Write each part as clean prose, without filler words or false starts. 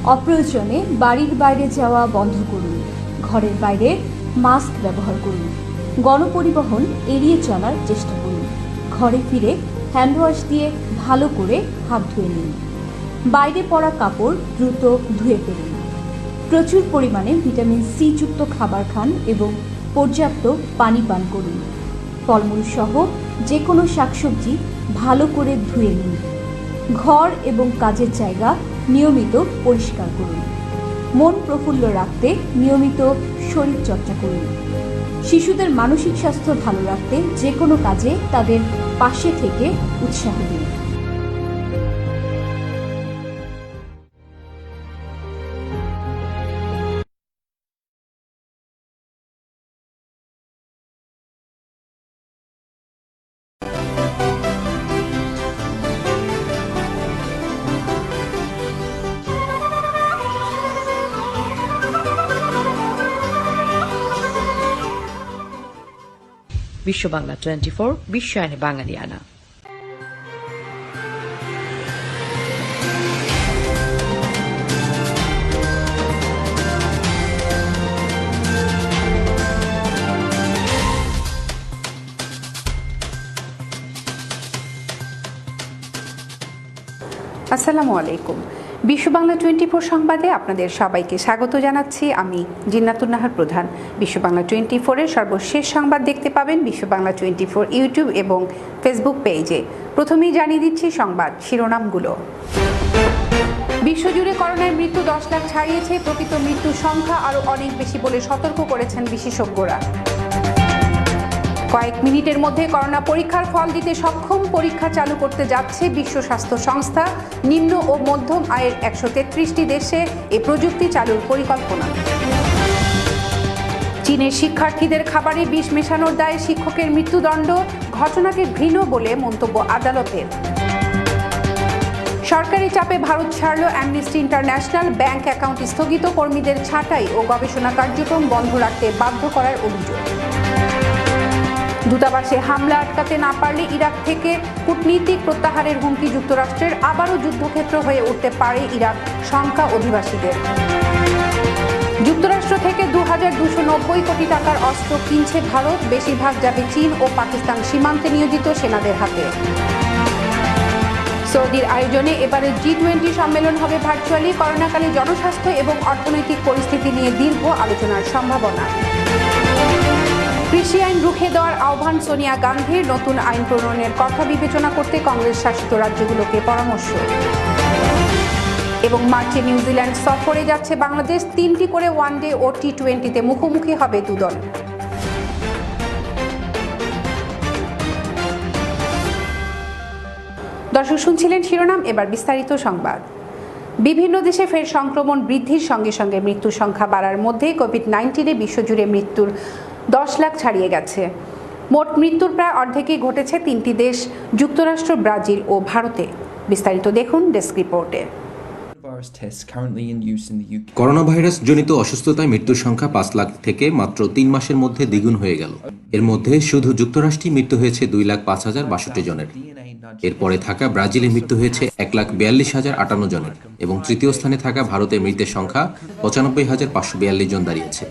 অপ্রয়োজনে বাড়ির বাইরে যাওয়া বন্ধ করুন। ঘরের বাইরে মাস্ক ব্যবহার করুন। গণপরিবহন এড়িয়ে চলার চেষ্টা করুন। ঘরে ফিরে হ্যান্ডওয়াশ দিয়ে ভালো করে হাত ধুয়ে নিন। বাইরে পরা কাপড় দ্রুত ধুয়ে ফেলুন। প্রচুর পরিমাণে ভিটামিন সি যুক্ত খাবার খান এবং পর্যাপ্ত পানি পান করুন। ফলমূল সহ যে কোনো শাকসবজি ভালো করে ধুয়ে নিন। ঘর এবং কাজের জায়গা নিয়মিত পরিষ্কার করুন। মন প্রফুল্ল রাখতে নিয়মিত শরীরচর্চা করুন। শিশুদের মানসিক স্বাস্থ্য ভালো রাখতে যে কোনো কাজে তাদের পাশে থেকে উৎসাহ দিন। বিশ্ব বাংলা 24 বিশ্বায়নে বাঙালিয়ানা। আসসালামু আলাইকুম। বিশ্ব বাংলা 24 সংবাদে আপনাদের সবাইকে স্বাগত জানাচ্ছি। আমি জিন্নাতুন নাহার প্রধান। বিশ্ব বাংলা 24-এর সর্বশেষ সংবাদ দেখতে পাবেন বিশ্ব বাংলা 24 ইউটিউব এবং ফেসবুক পেজে। প্রথমেই জানিয়ে দিচ্ছি সংবাদ শিরোনামগুলো। বিশ্বজুড়ে করোনায় মৃত্যু 10 লাখ ছাড়িয়েছে। প্রকৃত মৃত্যুর সংখ্যা আরও অনেক বেশি বলে সতর্ক করেছেন বিশেষজ্ঞরা। কয়েক মিনিটের মধ্যে করোনা পরীক্ষার ফল দিতে সক্ষম পরীক্ষা চালু করতে যাচ্ছে বিশ্ব স্বাস্থ্য সংস্থা। নিম্ন ও মধ্যম আয়ের 133টি দেশে এই প্রযুক্তি চালুর পরিকল্পনা। চীনের শিক্ষার্থীদের খাবারে বিষ মেশানোর দায়ে শিক্ষকের মৃত্যুদণ্ড। ঘটনাকে ঘৃণ্য বলে মন্তব্য আদালতের। সরকারি চাপে ভারত ছাড়ল অ্যামনেস্টি ইন্টারন্যাশনাল। ব্যাংক অ্যাকাউন্ট স্থগিত, কর্মীদের ছাঁটাই ও গবেষণা কার্যক্রম বন্ধ রাখতে বাধ্য করার অভিযোগ। দূতাবাসে হামলা আটকাতে না পারলে ইরাক থেকে কূটনীতিক প্রত্যাহারের হুমকি যুক্তরাষ্ট্রের। আবারও যুদ্ধক্ষেত্র হয়ে উঠতে পারে ইরাক, শঙ্কা অধিবাসীদের। যুক্তরাষ্ট্র থেকে 2290 কোটি টাকার অস্ত্র কিনছে ভারত। বেশিরভাগ যাবে চীন ও পাকিস্তান সীমান্তে নিয়োজিত সেনাদের হাতে। সৌদির আয়োজনে এবারে G20 সম্মেলন হবে ভার্চুয়ালি। করোনাকালে জনস্বাস্থ্য এবং অর্থনৈতিক পরিস্থিতি নিয়ে দীর্ঘ আলোচনার সম্ভাবনা। কৃষি আইন রুখে দেওয়ার আহ্বান সোনিয়া গান্ধীর। নতুন আইন প্রণয়নের কথা বিবেচনা করতে কংগ্রেস শাসিত রাজ্যগুলোকে পরামর্শ। এবং মার্চে নিউজিল্যান্ড সফরে যাচ্ছে বাংলাদেশ। 3টি করে ওয়ানডে ও T20-তে মুখোমুখি হবে দুদল। দর্শক শুনছিলেন শিরোনাম, এবার বিস্তারিত সংবাদ। বিভিন্ন দেশে ফের সংক্রমণ বৃদ্ধির সঙ্গে সঙ্গে মৃত্যুর সংখ্যা বাড়ার মধ্যে কোভিড-19-এ বিশ্বজুড়ে মৃত্যুর 10 লাখ ছাড়িয়ে গেছে। মোট মৃত্যুর প্রায় অর্ধেকই ঘটেছে 3টি দেশ, যুক্তরাষ্ট্র, ব্রাজিল ও ভারতে। বিস্তারিত দেখুন ডেস্ক রিপোর্টে। করোনা ভাইরাস জনিত অসুস্থতায় মৃত্যুর সংখ্যা 5 লাখ থেকে মাত্র 3 মাসের মধ্যে দ্বিগুণ হয়ে গেল। এর মধ্যে শুধু যুক্তরাষ্ট্রেই মৃত্যু হয়েছে 2,05,062 জনের। এরপরে থাকা ব্রাজিলে মৃত্যু হয়েছে 1,42,058 জনের এবং তৃতীয় স্থানে থাকা ভারতে মৃতের সংখ্যা 95,542 জন দাঁড়িয়েছে।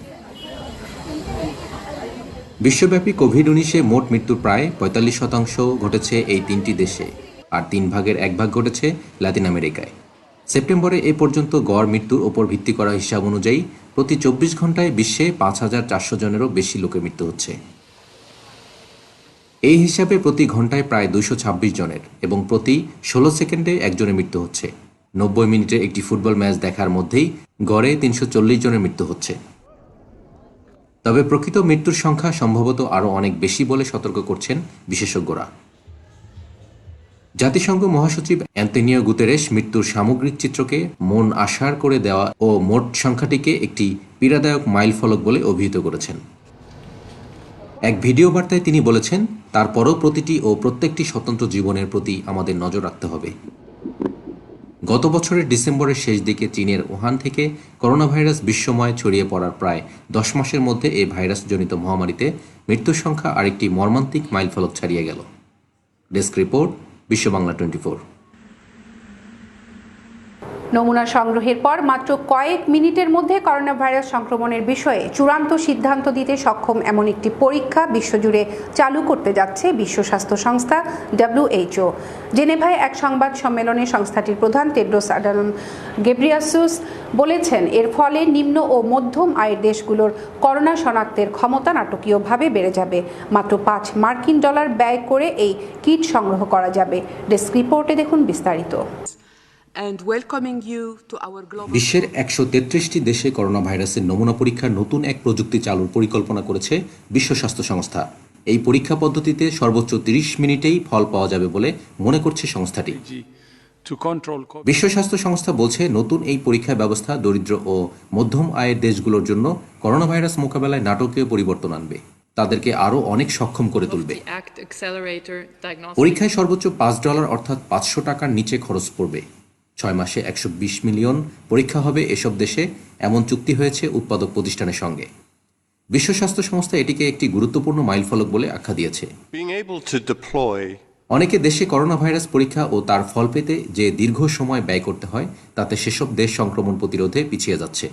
বিশ্বব্যাপী কোভিড-19-এ মোট মৃত্যুর প্রায় 45% ঘটেছে এই 3টি দেশে, আর 3 ভাগের 1 ভাগ ঘটেছে লাতিন আমেরিকায়। সেপ্টেম্বরে এ পর্যন্ত গড় মৃত্যুর ওপর ভিত্তি করা হিসাব অনুযায়ী প্রতি 24 ঘন্টায় বিশ্বে 5,400 জনেরও বেশি লোকের মৃত্যু হচ্ছে। এই হিসাবে প্রতি ঘন্টায় প্রায় 226 জনের এবং প্রতি 16 সেকেন্ডে একজনের মৃত্যু হচ্ছে। 90 মিনিটে একটি ফুটবল ম্যাচ দেখার মধ্যেই গড়ে 340 জনের মৃত্যু হচ্ছে। তবে প্রকৃত মৃত্যুর সংখ্যা সম্ভবত আরও অনেক বেশি বলে সতর্ক করছেন বিশেষজ্ঞরা। জাতিসংঘ মহাসচিব অ্যান্তোনিও গুতেরেস মৃত্যুর সামগ্রিক চিত্রকে মন আশার করে দেওয়া ও মোট সংখ্যাটিকে একটি পীড়াদায়ক মাইলফলক বলে অভিহিত করেছেন। এক ভিডিও বার্তায় তিনি বলেছেন, তারপরও প্রতিটি ও প্রত্যেকটি স্বতন্ত্র জীবনের প্রতি আমাদের নজর রাখতে হবে। গত বছরের ডিসেম্বরের শেষ দিকে চীনের উহান থেকে করোনা ভাইরাস বিশ্বময় ছড়িয়ে পড়ার প্রায় 10 মাসের মধ্যে এই ভাইরাসজনিত মহামারীতে মৃত্যুর সংখ্যা আরেকটি মর্মান্তিক মাইলফলক ছাড়িয়ে গেল। ডেস্ক রিপোর্ট, বিশ্ব বাংলা 24। নমুনা সংগ্রহের পর মাত্র কয়েক মিনিটের মধ্যে করোনা ভাইরাস সংক্রমণের বিষয়ে চূড়ান্ত সিদ্ধান্ত দিতে সক্ষম এমন একটি পরীক্ষা বিশ্বজুড়ে চালু করতে যাচ্ছে বিশ্ব স্বাস্থ্য সংস্থা WHO। জেনেভায় এক সংবাদ সম্মেলনে সংস্থাটির প্রধান টেড্রোস আধানম গেব্রিয়াসুস বলেছেন, এর ফলে নিম্ন ও মধ্যম আয়ের দেশগুলোর করোনা শনাক্তের ক্ষমতা নাটকীয়ভাবে বেড়ে যাবে। মাত্র $5 মার্কিন ব্যয় করে এই কিট সংগ্রহ করা যাবে। ডেস্ক রিপোর্টে দেখুন বিস্তারিত। বিশ্বের 133টি দেশে করোনা ভাইরাসের নমুনা পরীক্ষার নতুন এক প্রযুক্তি চালুর পরিকল্পনা করেছে বিশ্ব স্বাস্থ্য সংস্থা। এই পরীক্ষা পদ্ধতিতে সর্বোচ্চ 30 মিনিটেই ফল পাওয়া যাবে বলে মনে করছে সংস্থাটি। বিশ্ব স্বাস্থ্য সংস্থা বলছে, নতুন এই পরীক্ষা ব্যবস্থা দরিদ্র ও মধ্যম আয়ের দেশগুলোর জন্য করোনা ভাইরাস মোকাবেলায় নাটকীয় পরিবর্তন আনবে, তাদেরকে আরও অনেক সক্ষম করে তুলবে। পরীক্ষায় সর্বোচ্চ $5 অর্থাৎ 500 টাকার নিচে খরচ পড়বে। 6 মাসে 120 মিলিয়ন পরীক্ষা হবে এসব দেশে, এমন চুক্তি হয়েছে উৎপাদক প্রতিষ্ঠানের সঙ্গে। বিশ্ব স্বাস্থ্য সংস্থা এটিকে একটি গুরুত্বপূর্ণ মাইলফলক বলে আখ্যা দিয়েছে। অনেকে দেশে করোনা ভাইরাস পরীক্ষা ও তার ফল পেতে যে দীর্ঘ সময় ব্যয় করতে হয়, তাতে সেসব দেশ সংক্রমণ প্রতিরোধে পিছিয়ে যাচ্ছে।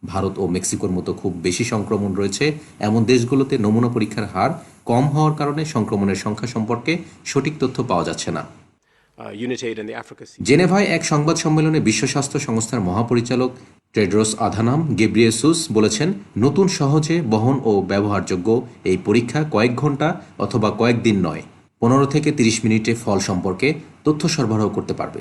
ভারত ও মেক্সিকোর মতো খুব বেশি সংক্রমণ রয়েছে এমন দেশগুলোতে নমুনা পরীক্ষার হার কম হওয়ার কারণে সংক্রমণের সংখ্যা সম্পর্কে সঠিক তথ্য পাওয়া যাচ্ছে না। জেনেভায় এক সংবাদ সম্মেলনে বিশ্ব স্বাস্থ্য সংস্থার মহাপরিচালক টেড্রোস আধানম গেব্রিয়েসুস বলেছেন, নতুন সহজে বহন ও ব্যবহারযোগ্য এই পরীক্ষা কয়েক ঘন্টা অথবা কয়েকদিন নয়, 15 থেকে 30 মিনিটে ফল সম্পর্কে তথ্য সরবরাহ করতে পারবে।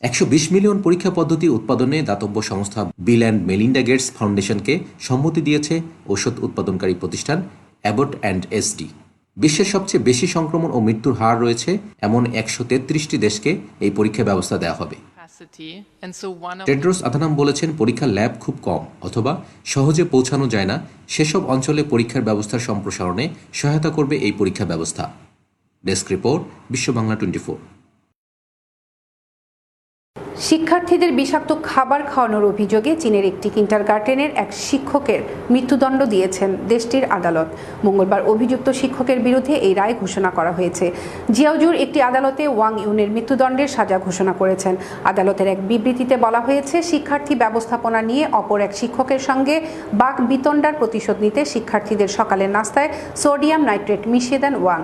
120 মিলিয়ন পরীক্ষা পদ্ধতি উৎপাদনে দাতব্য সংস্থা বিল অ্যান্ড মেলিন্ডা গেটস ফাউন্ডেশনকে সম্মতি দিয়েছে ঔষধ উৎপাদনকারী প্রতিষ্ঠান অ্যাবট অ্যান্ড এসডি। বিশ্বের সবচেয়ে বেশি সংক্রমণ ও মৃত্যুর হার রয়েছে এমন 133টি দেশকে এই পরীক্ষা ব্যবস্থা দেওয়া হবে। টেড্রোস আধানম বলেছেন, পরীক্ষার ল্যাব খুব কম অথবা সহজে পৌঁছানো যায় না, সেসব অঞ্চলে পরীক্ষার ব্যবস্থার সম্প্রসারণে সহায়তা করবে এই পরীক্ষা ব্যবস্থা। ডেস্ক রিপোর্ট, বিশ্ব বাংলা 24। শিক্ষার্থীদের বিষাক্ত খাবার খাওয়ানোর অভিযোগে চীনের একটি কিন্ডারগার্টেনের এক শিক্ষকের মৃত্যুদণ্ড দিয়েছেন দেশটির আদালত। মঙ্গলবার অভিযুক্ত শিক্ষকের বিরুদ্ধে এই রায় ঘোষণা করা হয়েছে। জিয়াওজুর একটি আদালতে ওয়াং ইউনের মৃত্যুদণ্ডের সাজা ঘোষণা করেছেন। আদালতের এক বিবৃতিতে বলা হয়েছে, শিক্ষার্থী ব্যবস্থাপনা নিয়ে অপর এক শিক্ষকের সঙ্গে বাকবিতণ্ডার প্রতিশোধ নিতে শিক্ষার্থীদের সকালের নাস্তায় সোডিয়াম নাইট্রেট মিশিয়ে দেন ওয়াং।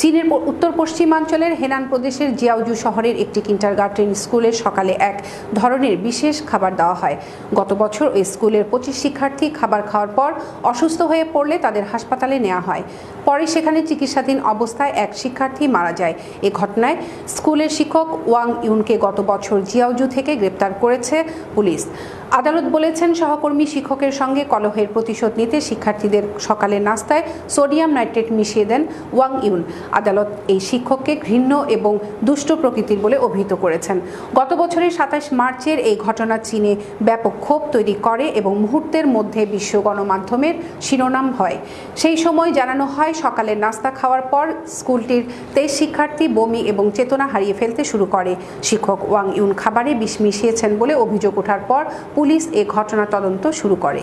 চীনের উত্তর পশ্চিমাঞ্চলের হেনান প্রদেশের জিয়াওজু শহরের একটি কিন্ডারগার্টেন স্কুলের সকালে এক ধরনের বিশেষ খাবার দেওয়া হয়। গত বছর ওই স্কুলের 25 শিক্ষার্থী খাবার খাওয়ার পর অসুস্থ হয়ে পড়লে তাদের হাসপাতালে নেওয়া হয়। পরে সেখানে চিকিৎসাধীন অবস্থায় এক শিক্ষার্থী মারা যায়। এ ঘটনায় স্কুলের শিক্ষক ওয়াং ইউনকে গত বছর জিয়াওজু থেকে গ্রেপ্তার করেছে পুলিশ। আদালত বলেছেন, সহকর্মী শিক্ষকের সঙ্গে কলহের প্রতিশোধ নিতে শিক্ষার্থীদের সকালের নাস্তায় সোডিয়াম নাইট্রেট মিশিয়ে দেন ওয়াং ইউন। আদালত এই শিক্ষককে ঘৃণ্য এবং দুষ্ট প্রকৃতির বলে অভিহিত করেছেন। গত বছরের 27 মার্চের এই ঘটনা চীনে ব্যাপক ক্ষোভ তৈরি করে এবং মুহূর্তের মধ্যে বিশ্ব গণমাধ্যমের শিরোনাম হয়। সেই সময় জানানো হয়, সকালের নাস্তা খাওয়ার পর স্কুলটির 23 শিক্ষার্থী বমি এবং চেতনা হারিয়ে ফেলতে শুরু করে। শিক্ষক ওয়াং ইউন খাবারে বিষ মিশিয়েছেন বলে অভিযোগ ওঠার পর পুলিশ এ ঘটনা তদন্ত শুরু করে।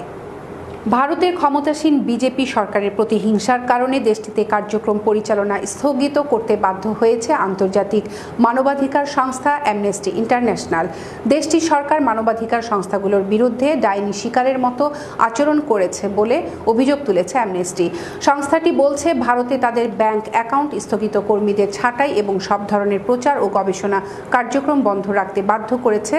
ভারতের ক্ষমতাসীন বিজেপি সরকারের প্রতিহিংসার কারণে দেশটিতে কার্যক্রম পরিচালনা স্থগিত করতে বাধ্য হয়েছে আন্তর্জাতিক মানবাধিকার সংস্থা অ্যামনেস্টি ইন্টারন্যাশনাল। দেশটির সরকার মানবাধিকার সংস্থাগুলোর বিরুদ্ধে ডাইনি শিকারের মতো আচরণ করেছে বলে অভিযোগ তুলেছে অ্যামনেস্টি। সংস্থাটি বলছে, ভারতে তাদের ব্যাংক অ্যাকাউন্ট স্থগিত, কর্মীদের ছাঁটাই এবং সব ধরনের প্রচার ও গবেষণা কার্যক্রম বন্ধ রাখতে বাধ্য করেছে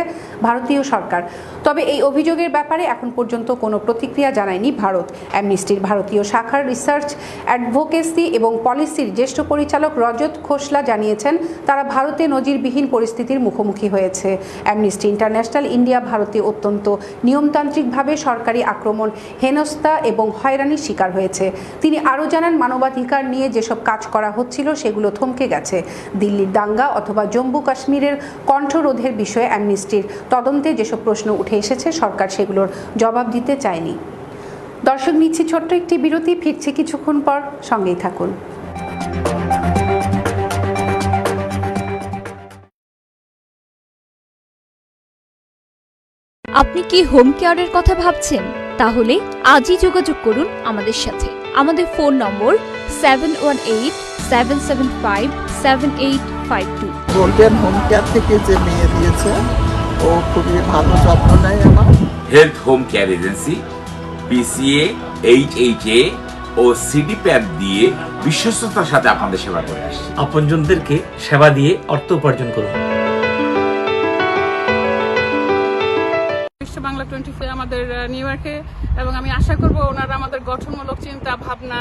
ভারতীয় সরকার। তবে এই অভিযোগের ব্যাপারে এখন পর্যন্ত কোনো প্রতিক্রিয়া জানায়নি ভারত। অ্যামনেস্টির ভারতীয় শাখার রিসার্চ, অ্যাডভোকেসি এবং পলিসির জ্যেষ্ঠ পরিচালক রজত খোসলা জানিয়েছেন, তারা ভারতে নজিরবিহীন পরিস্থিতির মুখোমুখি হয়েছে। অ্যামনেস্টি ইন্টারন্যাশনাল ইন্ডিয়া ভারতে অত্যন্ত নিয়মতান্ত্রিকভাবে সরকারি আক্রমণ, হেনস্থা এবং হয়রানির শিকার হয়েছে। তিনি আরও জানান, মানবাধিকার নিয়ে যেসব কাজ করা হচ্ছিল সেগুলো থমকে গেছে। দিল্লির দাঙ্গা অথবা জম্মু কাশ্মীরের কণ্ঠরোধের বিষয়ে অ্যামনেস্টির তদন্তে যেসব প্রশ্ন উঠে এসেছে, সরকার সেগুলোর জবাব দিতে চায়নি। দর্শক, নিচ্ছি ছোট্ট একটি বিরতি, ফিরছে কিছুক্ষণ পর, সঙ্গেই থাকুন। আপনি কি হোম কেয়ারের কথা ভাবছেন? তাহলে আজই যোগাযোগ করুন আমাদের সাথে। আমাদের ফোন নম্বর 7187757852। গোল্ডেন হোম কেয়ার থেকে যে মেয়ে দিয়েছে ও খুবই ভালো যত্ন নেয় আমার। Health home care agency PCA, HHA ও CDPAP দিয়ে বিশ্বস্ততার সাথে আপনাদের সেবা করে আসছে। আপনজনদেরকে সেবা দিয়ে অর্থ উপার্জন করুন। বিশ্ব বাংলা 24 আমাদের নিউ ইয়র্কে, এবং আমি আশা করব ওনারা আমাদের গঠনমূলক চিন্তা ভাবনা,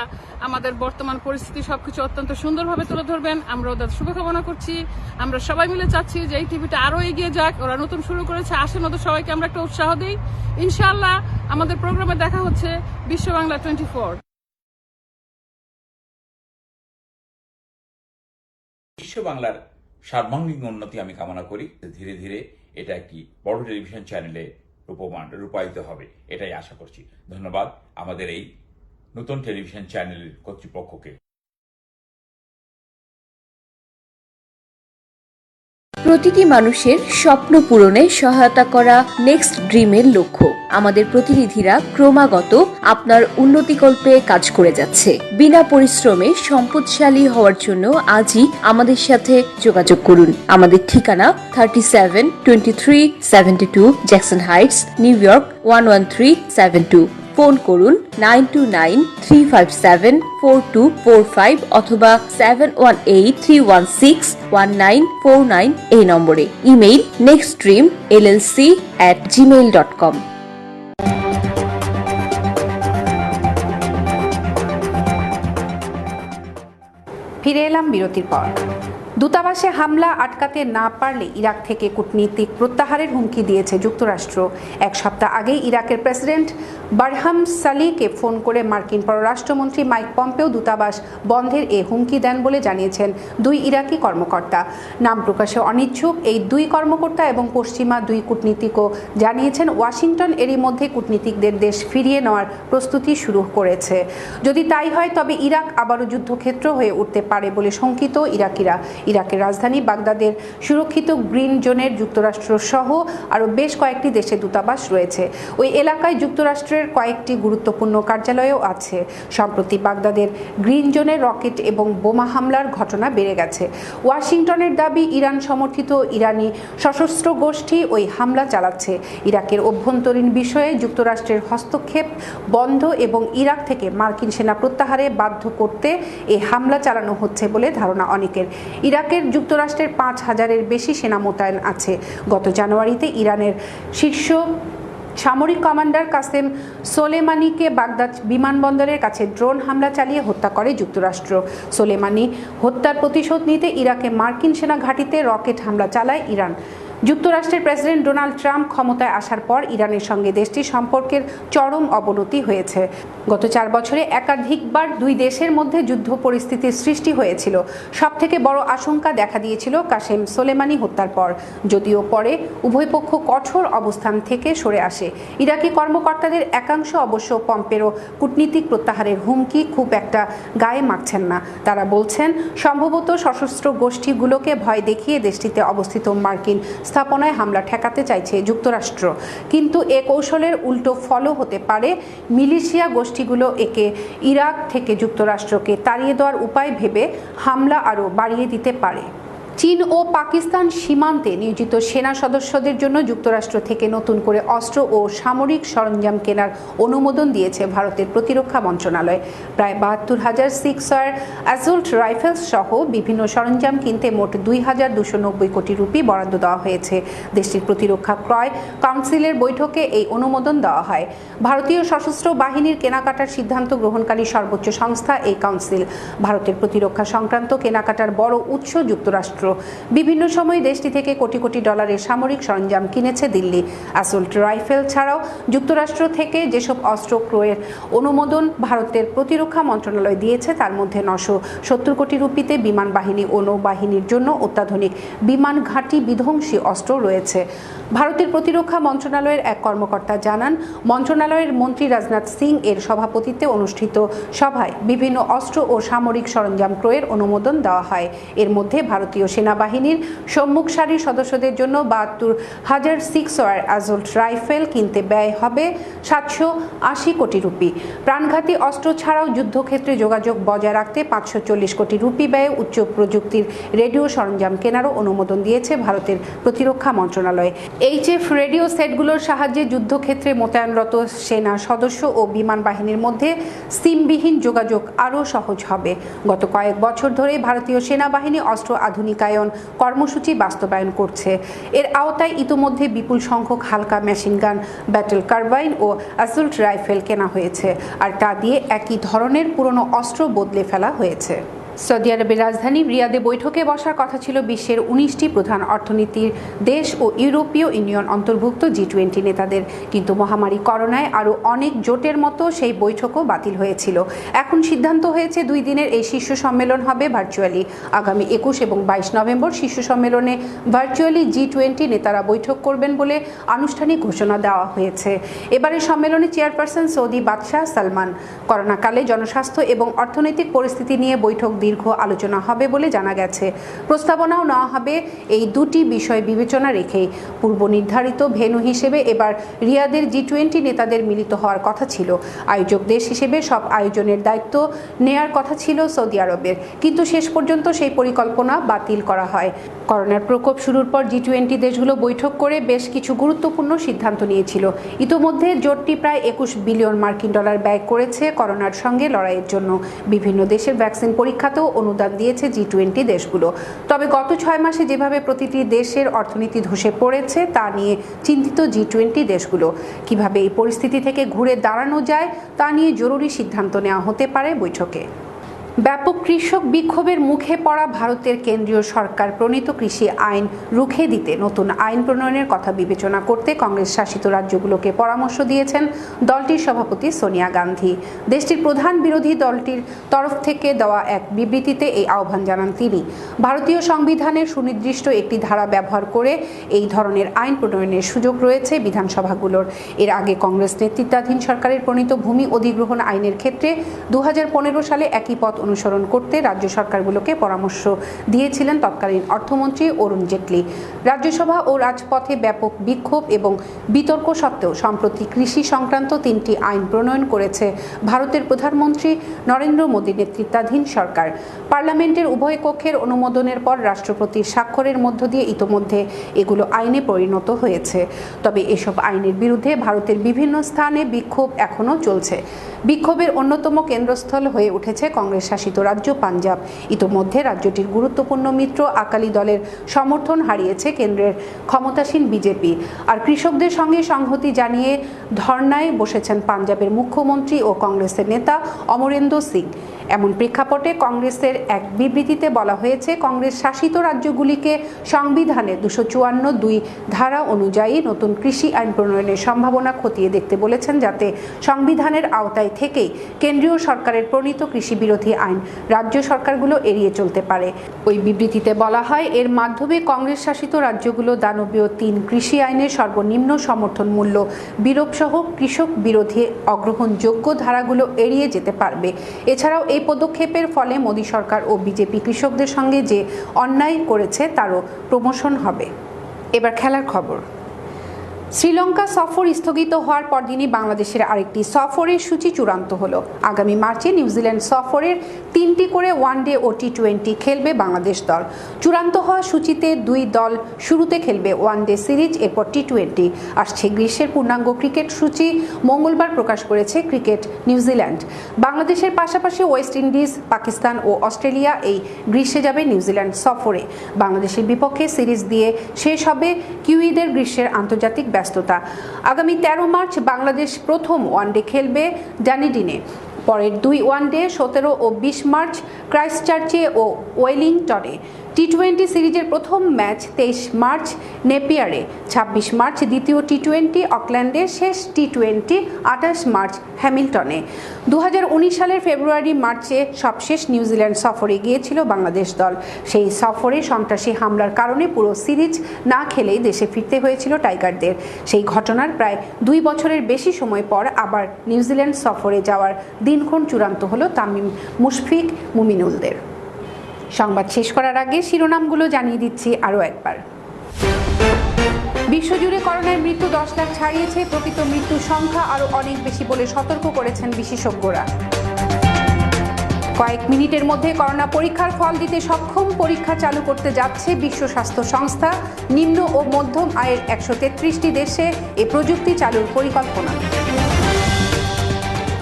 আমাদের বর্তমান পরিস্থিতি সবকিছু অত্যন্ত সুন্দরভাবে তুলে ধরবেন। আমরা ওদের শুভকামনা করছি। আমরা সবাই মিলে চাচ্ছি যে এই টিভিটা আরো এগিয়ে যাক। ওরা নতুন শুরু করেছে, আসেন ওদের সবাইকে আমরা একটা উৎসাহ দিই। ইনশাআল্লাহ আমাদের প্রোগ্রামে দেখা হচ্ছে বিশ্ব বাংলা 24। বিশ্ব বাংলার সার্বাঙ্গীন উন্নতি আমি কামনা করি। ধীরে ধীরে এটা একটি বড় টেলিভিশন চ্যানেলে রূপায়িত হবে, এটাই আশা করছি। ধন্যবাদ আমাদের এই নতুন টেলিভিশন চ্যানেলের কর্তৃপক্ষকে। প্রতিটি মানুষের স্বপ্ন পূরণে সহায়তা করা নেক্সট ড্রিমের লক্ষ্য। আমাদের প্রতিনিধিরা ক্রমাগত আপনার উন্নতিকল্পে কাজ করে যাচ্ছে। বিনা পরিশ্রমে সম্পদশালী হওয়ার জন্য আজই আমাদের সাথে যোগাযোগ করুন। আমাদের ঠিকানা 372372 Jackson Heights, new York 11372। Phone করুন 9293574245 অথবা 7183161949 এই নম্বরে। Email nextdreamllc@gmail.com। ফিরে এলাম বিরতির পর। দূতাবাসে হামলা আটকাতে না পারলে ইরাক থেকে কূটনীতিক প্রত্যাহারের হুমকি দিয়েছে যুক্তরাষ্ট্র। এক সপ্তাহ আগে ইরাকের প্রেসিডেন্ট বারহাম সালিকে ফোন করে মার্কিন পররাষ্ট্রমন্ত্রী মাইক পম্পেও দূতাবাস বন্ধের এ হুমকি দেন বলে জানিয়েছেন দুই ইরাকি কর্মকর্তা। নাম প্রকাশে অনিচ্ছুক এই দুই কর্মকর্তা এবং পশ্চিমা দুই কূটনীতিকও জানিয়েছেন ওয়াশিংটন এরই মধ্যে কূটনীতিকদের দেশ ফিরিয়ে নেওয়ার প্রস্তুতি শুরু করেছে। যদি তাই হয় তবে ইরাক আবারও যুদ্ধক্ষেত্র হয়ে উঠতে পারে বলে শঙ্কিত ইরাকিরা। ইরাকের রাজধানী বাগদাদের সুরক্ষিত গ্রিন জোনের যুক্তরাষ্ট্র সহ আরও বেশ কয়েকটি দেশে দূতাবাস রয়েছে। ওই এলাকায় যুক্তরাষ্ট্রের কয়েকটি গুরুত্বপূর্ণ কার্যালয়ও আছে। সম্প্রতি বাগদাদের গ্রিন জোনে রকেট এবং বোমা হামলার ঘটনা বেড়ে গেছে। ওয়াশিংটনের দাবি ইরান সমর্থিত ইরানি সশস্ত্র গোষ্ঠী ওই হামলা চালাচ্ছে। ইরাকের অভ্যন্তরীণ বিষয়ে যুক্তরাষ্ট্রের হস্তক্ষেপ বন্ধ এবং ইরাক থেকে মার্কিন সেনা প্রত্যাহারে বাধ্য করতে এই হামলা চালানো হচ্ছে বলে ধারণা অনেকের। ইরাকের যুক্তরাষ্ট্রের 5000-এর বেশি সেনা মোতায়েন আছে। গত জানুয়ারিতে ইরানের শীর্ষ সামরিক কমান্ডার কাসেম সোলেমানিকে বাগদাদ বিমানবন্দরের কাছে ড্রোন হামলা চালিয়ে হত্যা করে যুক্তরাষ্ট্র। সোলেমানি হত্যার প্রতিশোধ নিতে ইরাকে মার্কিন সেনা ঘাঁটিতে রকেট হামলা চালায় ইরান। যুক্তরাষ্ট্রের প্রেসিডেন্ট ডোনাল্ড ট্রাম্প ক্ষমতায় আসার পর ইরানের সঙ্গে দেশটির সম্পর্কের চরম অবনতি হয়েছে। গত 4 বছরে একাধিকবার দুই দেশের মধ্যে যুদ্ধ পরিস্থিতির সৃষ্টি হয়েছিল। সবথেকে বড় আশঙ্কা দেখা দিয়েছিল কাসেম সোলেমানি হত্যার পর, যদিও পরে উভয় পক্ষ কঠোর অবস্থান থেকে সরে আসে। ইরাকি কর্মকর্তাদের একাংশ অবশ্য পম্পেরও কূটনীতিক প্রত্যাহারের হুমকি খুব একটা গায়ে মাখছেন না। তারা বলছেন সম্ভবত সশস্ত্র গোষ্ঠীগুলোকে ভয় দেখিয়ে দেশটিতে অবস্থিত মার্কিন স্থাপনায় হামলা ঠেকাতে চাইছে যুক্তরাষ্ট্র। কিন্তু এ কৌশলের উল্টো ফলও হতে পারে। মিলিশিয়া গোষ্ঠীগুলো একে ইরাক থেকে যুক্তরাষ্ট্রকে তাড়িয়ে দেওয়ার উপায় ভেবে হামলা আরও বাড়িয়ে দিতে পারে। চীন ও পাকিস্তান সীমান্তে নিয়োজিত সেনা সদস্যদের জন্য যুক্তরাষ্ট্র থেকে নতুন করে অস্ত্র ও সামরিক সরঞ্জাম কেনার অনুমোদন দিয়েছে ভারতের প্রতিরক্ষা মন্ত্রণালয়। প্রায় 72,000 সিক্সার অ্যাসল্ট রাইফেলস সহ বিভিন্ন সরঞ্জাম কিনতে মোট 2,290 কোটি রুপি বরাদ্দ দেওয়া হয়েছে। দেশটির প্রতিরক্ষা ক্রয় কাউন্সিলের বৈঠকে এই অনুমোদন দেওয়া হয়। ভারতীয় সশস্ত্র বাহিনীর কেনাকাটার সিদ্ধান্ত গ্রহণকারী সর্বোচ্চ সংস্থা এই কাউন্সিল। ভারতের প্রতিরক্ষা সংক্রান্ত কেনাকাটার বড় উৎস যুক্তরাষ্ট্র। বিভিন্ন সময় দেশটি থেকে কোটি কোটি ডলারের সামরিক সরঞ্জাম কিনেছে দিল্লি। অ্যাসল্ট রাইফেল ছাড়াও যুক্তরাষ্ট্র থেকে যেসব অস্ত্র ক্রয়ের অনুমোদন ভারতের প্রতিরক্ষা মন্ত্রণালয় দিয়েছে তার মধ্যে 970 কোটি রুপিতে বিমান বাহিনী ও নৌবাহিনীর জন্য অত্যাধুনিক বিমান ঘাঁটি বিধ্বংসী অস্ত্র রয়েছে। ভারতের প্রতিরক্ষা মন্ত্রণালয়ের এক কর্মকর্তা জানান, মন্ত্রণালয়ের মন্ত্রী রাজনাথ সিং এর সভাপতিত্বে অনুষ্ঠিত সভায় বিভিন্ন অস্ত্র ও সামরিক সরঞ্জাম ক্রয়ের অনুমোদন দেওয়া হয়। এর মধ্যে ভারতীয় সেনাবাহিনীর সম্মুখ সারির সদস্যদের জন্য ৭২,০০০ 6 অ্যাসল্ট রাইফেল কিনতে ব্যয় হবে ৭৮০ কোটি রুপি। প্রাণঘাতী অস্ত্র ছাড়াও যুদ্ধক্ষেত্রে যোগাযোগ বজায় রাখতে ৫৪০ কোটি রুপি ব্যয়ে উচ্চ প্রযুক্তির রেডিও সরঞ্জাম কেনারও অনুমোদন দিয়েছে ভারতের প্রতিরক্ষা মন্ত্রণালয়। HF রেডিও সেটগুলোর সাহায্যে যুদ্ধক্ষেত্রে মোতায়েনরত সেনা সদস্য ও বিমান বাহিনীর মধ্যে সিমবিহীন যোগাযোগ আরও সহজ হবে। গত কয়েক বছর ধরে ভারতীয় সেনাবাহিনী অস্ত্র আধুনিকায়ন কর্মসূচি বাস্তবায়ন করছে। এর আওতায় ইতোমধ্যে বিপুল সংখ্যক হালকা মেশিনগান, ব্যাটল কার্বাইন ও অ্যাসল্ট রাইফেল কেনা হয়েছে, আর তা দিয়ে একই ধরনের পুরনো অস্ত্র বদলে ফেলা হয়েছে। সৌদি আরবের রাজধানী রিয়াদে বৈঠকে বসার কথা ছিল বিশ্বের 19টি প্রধান অর্থনীতির দেশ ও ইউরোপীয় ইউনিয়ন অন্তর্ভুক্ত G20 নেতাদের, কিন্তু মহামারী করোনায় আরও অনেক জোটের মতো সেই বৈঠকও বাতিল হয়েছিল। এখন সিদ্ধান্ত হয়েছে 2 দিনের এই শীর্ষ সম্মেলন হবে ভার্চুয়ালি। আগামী 21 এবং 22 নভেম্বর শীর্ষ সম্মেলনে ভার্চুয়ালি G20 নেতারা বৈঠক করবেন বলে আনুষ্ঠানিক ঘোষণা দেওয়া হয়েছে। এবারের সম্মেলনে চেয়ারপারসন সৌদি বাদশাহ সালমান। করোনাকালে জনস্বাস্থ্য এবং অর্থনৈতিক পরিস্থিতি নিয়ে বৈঠক দীর্ঘ আলোচনা হবে বলে জানা গেছে। প্রস্তাবনাও নেওয়া হবে এই দুটি বিষয় বিবেচনা রেখেই। পূর্ব নির্ধারিত ভেন্যু হিসেবে এবার রিয়াদের G20 নেতাদের মিলিত হওয়ার কথা ছিল। আয়োজক দেশ হিসেবে সব আয়োজনের দায়িত্ব নেয়ার কথা ছিল সৌদি আরবের, কিন্তু শেষ পর্যন্ত সেই পরিকল্পনা বাতিল করা হয়। করোনার প্রকোপ শুরুর পর G20 দেশগুলো বৈঠক করে বেশ কিছু গুরুত্বপূর্ণ সিদ্ধান্ত নিয়েছিল। ইতোমধ্যে জোটটি প্রায় 21 বিলিয়ন মার্কিন ডলার ব্যয় করেছে করোনার সঙ্গে লড়াইয়ের জন্য। বিভিন্ন দেশের ভ্যাকসিন পরীক্ষাতেও অনুদান দিয়েছে G20 দেশগুলো। তবে গত 6 মাসে যেভাবে প্রতিটি দেশের অর্থনীতি ধসে পড়েছে তা নিয়ে চিন্তিত G20 দেশগুলো। কিভাবে এই পরিস্থিতি থেকে ঘুরে দাঁড়ানো যায় তা নিয়ে জরুরি সিদ্ধান্ত নেওয়া হতে পারে বৈঠকে। ব্যাপক কৃষক বিক্ষোভের মুখে পড়া ভারতের কেন্দ্রীয় সরকার প্রণীত কৃষি আইন রুখে দিতে নতুন আইন প্রণয়নের কথা বিবেচনা করতে কংগ্রেস শাসিত রাজ্যগুলোকে পরামর্শ দিয়েছেন দলটির সভাপতি সোনিয়া গান্ধী। দেশটির প্রধান বিরোধী দলটির তরফ থেকে দেওয়া এক বিবৃতিতে এই আহ্বান জানান তিনি। ভারতীয় সংবিধানের সুনির্দিষ্ট একটি ধারা ব্যবহার করে এই ধরনের আইন প্রণয়নের সুযোগ রয়েছে বিধানসভাগুলোর। এর আগে কংগ্রেস নেতৃত্বাধীন সরকারের প্রণীত ভূমি অধিগ্রহণ আইনের ক্ষেত্রে 2015 সালে একই পথ অনুসরণ করতে রাজ্য সরকারগুলোকে পরামর্শ দিয়েছিলেন তৎকালীন অর্থমন্ত্রী অরুণ জেটলি। রাজ্যসভা ও রাজপথে ব্যাপক বিক্ষোভ এবং বিতর্ক সত্ত্বেও সম্প্রতি কৃষি সংক্রান্ত 3টি আইন প্রণয়ন করেছে ভারতের প্রধানমন্ত্রী নরেন্দ্র মোদীর নেতৃত্বাধীন সরকার। পার্লামেন্টের উভয় কক্ষের অনুমোদনের পর রাষ্ট্রপতির স্বাক্ষরের মধ্য দিয়ে ইতোমধ্যে এগুলো আইনে পরিণত হয়েছে। তবে এসব আইনের বিরুদ্ধে ভারতের বিভিন্ন স্থানে বিক্ষোভ এখনও চলছে। বিক্ষোভের অন্যতম কেন্দ্রস্থল হয়ে উঠেছে কংগ্রেস শাসিত রাজ্য পাঞ্জাব। ইতোমধ্যে রাজ্যটির গুরুত্বপূর্ণ মিত্র আকালি দলের সমর্থন হারিয়েছে কেন্দ্রের ক্ষমতাসীন বিজেপি। আর কৃষকদের সঙ্গে সংহতি জানিয়ে ধর্নায় বসেছেন পাঞ্জাবের মুখ্যমন্ত্রী ও কংগ্রেসের নেতা অমরেন্দ্র সিং। এমন প্রেক্ষাপটে কংগ্রেসের এক বিবৃতিতে বলা হয়েছে, কংগ্রেস শাসিত রাজ্যগুলিকে সংবিধানের 254(2) ধারা অনুযায়ী নতুন কৃষি আইন প্রণয়নের সম্ভাবনা খতিয়ে দেখতে বলেছেন, যাতে সংবিধানের আওতায় থেকেই কেন্দ্রীয় সরকারের প্রণীত কৃষি বিরোধী আইন রাজ্য সরকারগুলো এড়িয়ে চলতে পারে। ওই বিবৃতিতে বলা হয়, এর মাধ্যমে কংগ্রেস শাসিত রাজ্যগুলো দানবীয় 3 কৃষি আইনের সর্বনিম্ন সমর্থন মূল্য বিরোধসহ কৃষক বিরোধী অগ্রহণযোগ্য ধারাগুলো এড়িয়ে যেতে পারবে। এছাড়াও এই পদক্ষেপের ফলে মোদী সরকার ও বিজেপি কৃষকদের সঙ্গে যে অন্যায় করেছে তারও প্রমোশন হবে। এবার খেলার খবর। শ্রীলঙ্কা সফর স্থগিত হওয়ার পরদিনই বাংলাদেশের আরেকটি সফরের সূচি চূড়ান্ত হলো। আগামী মার্চে নিউজিল্যান্ড সফরের 3টি করে ওয়ানডে ও টি20 খেলবে বাংলাদেশ দল। চূড়ান্ত হওয়া সূচিতে 2 দল শুরুতে খেলবে ওয়ানডে সিরিজ, এরপর টি20। আসছে গ্রীষ্মের পূর্ণাঙ্গ ক্রিকেট সূচি মঙ্গলবার প্রকাশ করেছে ক্রিকেট নিউজিল্যান্ড। বাংলাদেশের পাশাপাশি ওয়েস্ট ইন্ডিজ, পাকিস্তান ও অস্ট্রেলিয়া এই গ্রীষ্মে যাবে নিউজিল্যান্ড সফরে। বাংলাদেশের বিপক্ষে সিরিজ দিয়ে শেষ হবে কিউইদের গ্রীষ্মের আন্তর্জাতিক ব্যস্ততা। আগামী 13 মার্চ বাংলাদেশ প্রথম ওয়ানডে খেলবে ডানিডিনে। পরের 2 ওয়ানডে 17 ও 20 মার্চ ক্রাইস্টচার্চে ও ওয়েলিংটনে। টি20 সিরিজের প্রথম ম্যাচ 23 মার্চ নেপিয়ারে, 26 মার্চ দ্বিতীয় টি20 অকল্যান্ডে, শেষ টি20 28 মার্চ হ্যামিল্টনে। 2019 সালের ফেব্রুয়ারি মার্চে সবশেষ নিউজিল্যান্ড সফরে গিয়েছিল বাংলাদেশ দল। সেই সফরে সন্ত্রাসী হামলার কারণে পুরো সিরিজ না খেলেই দেশে ফিরতে হয়েছিল টাইগারদের। সেই ঘটনার প্রায় 2 বছরের বেশি সময় পর আবার নিউজিল্যান্ড সফরে যাওয়ার দিনক্ষণ চূড়ান্ত হলো তামিম মুশফিক মুমিনুলদের। সংবাদ শেষ করার আগে শিরোনামগুলো জানিয়ে দিচ্ছি আরও একবার। বিশ্বজুড়ে করোনায় মৃত্যু 10 লাখ ছাড়িয়েছে, প্রকৃত মৃত্যুর সংখ্যা আরও অনেক বেশি বলে সতর্ক করেছেন বিশেষজ্ঞরা। কয়েক মিনিটের মধ্যে করোনা পরীক্ষার ফল দিতে সক্ষম পরীক্ষা চালু করতে যাচ্ছে বিশ্ব স্বাস্থ্য সংস্থা। নিম্ন ও মধ্যম আয়ের 133টি দেশে এ প্রযুক্তি চালুর পরিকল্পনা।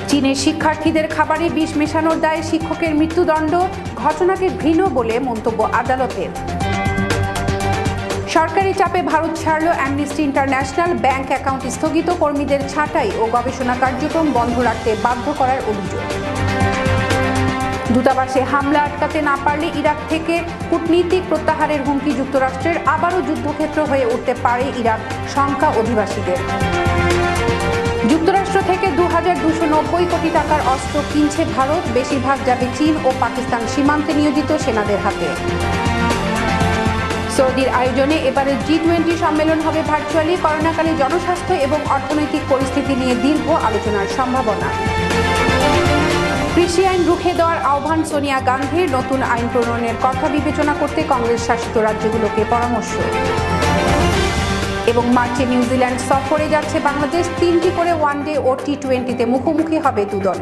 চীনের শিক্ষার্থীদের খাবারে বিষ মেশানোর দায়ে শিক্ষকের মৃত্যুদণ্ড, ঘটনাকে ঘৃণ বলে মন্তব্য আদালতের। সরকারি চাপে ভারত ছাড়ল অ্যামনেস্টি ইন্টারন্যাশনাল, ব্যাংক অ্যাকাউন্ট স্থগিত, কর্মীদের ছাঁটাই ও গবেষণা কার্যক্রম বন্ধ রাখতে বাধ্য করার অভিযোগ। দূতাবাসে হামলা আটকাতে না পারলে ইরাক থেকে কূটনীতিক প্রত্যাহারের হুমকি যুক্তরাষ্ট্রের, আবারও যুদ্ধক্ষেত্র হয়ে উঠতে পারে ইরাক, শঙ্কা অধিবাসীদের। যুক্তরাষ্ট্র থেকে 2290 কোটি টাকার অস্ত্র কিনছে ভারত, বেশিরভাগ যাবে চীন ও পাকিস্তান সীমান্তে নিয়োজিত সেনাদের হাতে। সৌদির আয়োজনে এবারে G20 সম্মেলন হবে ভার্চুয়ালি, করোনাকালে জনস্বাস্থ্য এবং অর্থনৈতিক পরিস্থিতি নিয়ে দীর্ঘ আলোচনার সম্ভাবনা। কৃষি আইন রুখে দেওয়ার আহ্বান সোনিয়া গান্ধীর, নতুন আইন প্রণয়নের কথা বিবেচনা করতে কংগ্রেস শাসিত রাজ্যগুলোকে পরামর্শ। এবং মার্চে নিউজিল্যান্ড সফরে যাচ্ছে বাংলাদেশ, 3টি করে ওয়ানডে ও T20-তে মুখোমুখি হবে দুদল।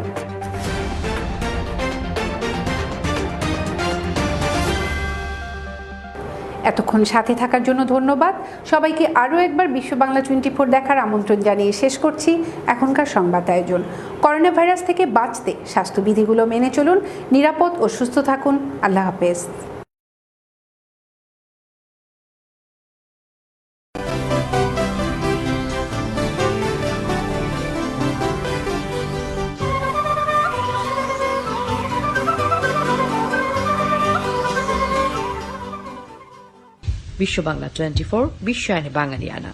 এতক্ষণ সাথে থাকার জন্য ধন্যবাদ সবাইকে। আরও একবার বিশ্ব বাংলা 24 দেখার আমন্ত্রণ জানিয়ে শেষ করছি এখনকার সংবাদ আয়োজন। করোনা ভাইরাস থেকে বাঁচতে স্বাস্থ্যবিধিগুলো মেনে চলুন, নিরাপদ ও সুস্থ থাকুন। আল্লাহ হাফেজ। বিশ্ব বাংলা 24 বিশ্বায়নে বাঙালিয়ানা।